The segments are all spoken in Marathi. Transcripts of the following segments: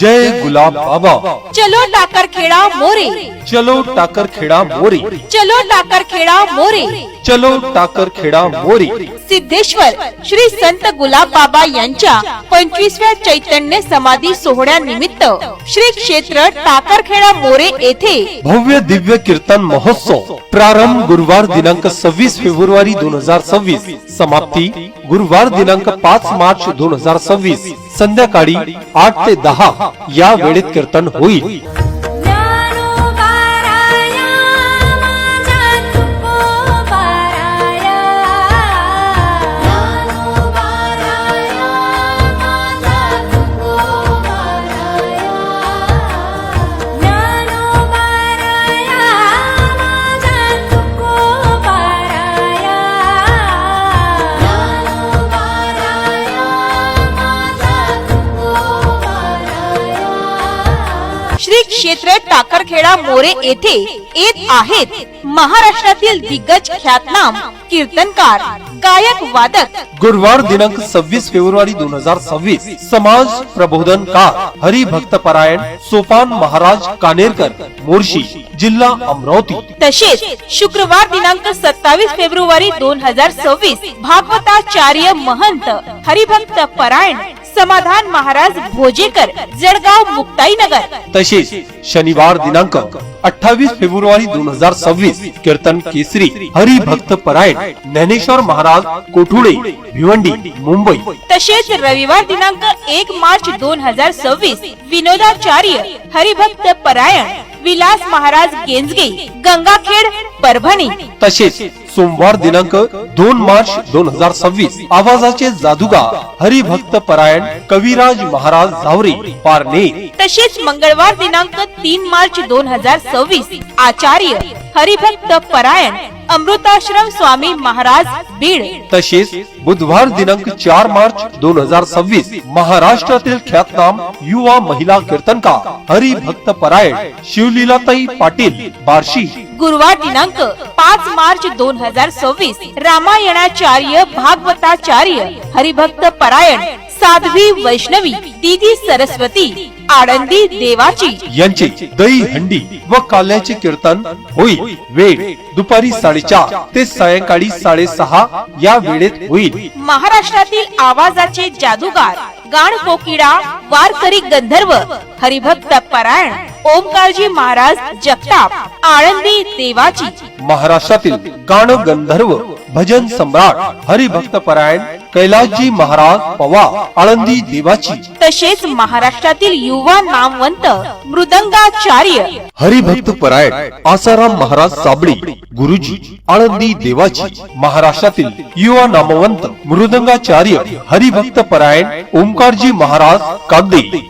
जय गुलाब बाबा। चलो टाकर खेड़ा मोरे, चलो टाकर खेड़ा मोरे, चलो टाकर खेड़ा मोरे। चलो टाकर खेड़ा मोरे। सिद्धेश्वर श्री संत गुलाब बाबा यांच्या 25व्या चैतन्य समाधी सोहळ्यानिमित्त श्री क्षेत्र टाकरखेडा मोरे येथे भव्य दिव्य कीर्तन महोत्सव प्रारंभ गुरुवार दिनांक 26 फेब्रुवारी 2026, समाप्ती गुरुवार दिनांक 5 मार्च 2026 संध्याकाळी 8 ते 10 या वेळेत कीर्तन होईल। श्री क्षेत्र टाकरखेडा मोरे येथे येत आहेत महाराष्ट्रातील दिग्गज ख्यातनाम कीर्तनकार गायक वादक। गुरुवार दिनांक 26 फेब्रुवारी 2026 समाज प्रबोधनकार हरिभक्त परायण सोपान महाराज कानेरकर मोर्शी जिल्हा अमरावती। तसेच शुक्रवार दिनांक 27 फेब्रुवारी 2026 भागवताचार्य महंत हरिभक्त परायण समाधान महाराज भोजेकर जळगाव मुक्ताईनगर। तसेच शनिवार दिनांक 28 फेब्रुवारी 2026 कीर्तन केसरी हरिभक्त परायण ज्ञानेश्वर महाराज कोठुळे भिवंडी मुंबई। तसेच रविवार दिनांक 1 मार्च 2026 विनोदाचार्य हरिभक्त परायण विलास महाराज गेंजगे गंगाखेड परभणी। तसेच सोमवार दिनांक 2 मार्च 2026 आवाजाचे जादूगार हरिभक्त परायण कविराज महाराज झावरे पारनेर। तसेच मंगळवार दिनांक 3 मार्च 2026 आचार्य हरिभक्त परायण अमृताश्रम स्वामी महाराज बीड। तसेच बुधवार दिनांक 4 मार्च 2026 महाराष्ट्रातील ख्यातनाम युवा महिला कीर्तनकार हरिभक्त परायण शिवलीलाताई पाटील बार्शी। गुरुवार दिनांक 5 मार्च 2026 रामायणाचार्य भागवताचार्य हरिभक्त परायण साध्वी वैष्णवी दीदी सरस्वती आळंदी देवाची यांचे दही हंडी व काल्याचे कीर्तन होईल। वेळ दुपारी 4:30 ते सायंकाळी 6:30 या वेळेत होईल। महाराष्ट्रातील आवाजाचे जादूगार गाण कोकिळा वारकरी गंधर्व हरिभक्त परायण ओमकारजी महाराज जगताप आळंदी देवाची। महाराष्ट्रातील गाण गंधर्व भजन सम्राट हरिभक्त परायण कैलासजी महाराज पवार आळंदी देवाची। तसेच महाराष्ट्रातील युवा नामवंत मृदंगाचार्य हरिभक्त परायण आसाराम महाराज साबळे गुरुजी आळंदी देवाची। महाराष्ट्रातील युवा नामवंत मृदंगाचार्य हरिभक्त परायण ओमकारजी महाराज कागदे।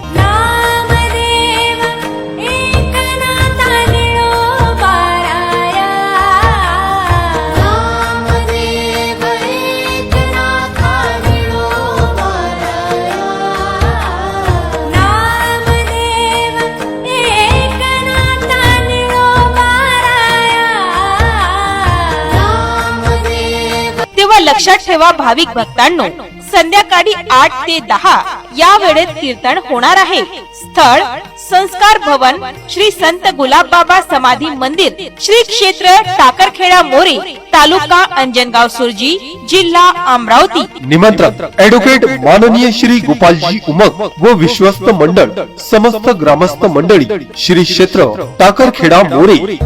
लक्षात ठेवा भाविक भक्तांनो, संध्याकाळी 8 ते 10 या वेळेत कीर्तन होणार आहे। स्थळ संस्कार भवन श्री संत गुलाब बाबा समाधी मंदिर श्री क्षेत्र टाकरखेडा मोरे तालुका अंजनगाव सुरजी जिल्हा अमरावती। निमंत्रक ऍडव्होकेट माननीय श्री गोपालजी उमक व विश्वस्त मंडळ समस्त ग्रामस्थ मंडळी श्री क्षेत्र टाकरखेडा मोरे।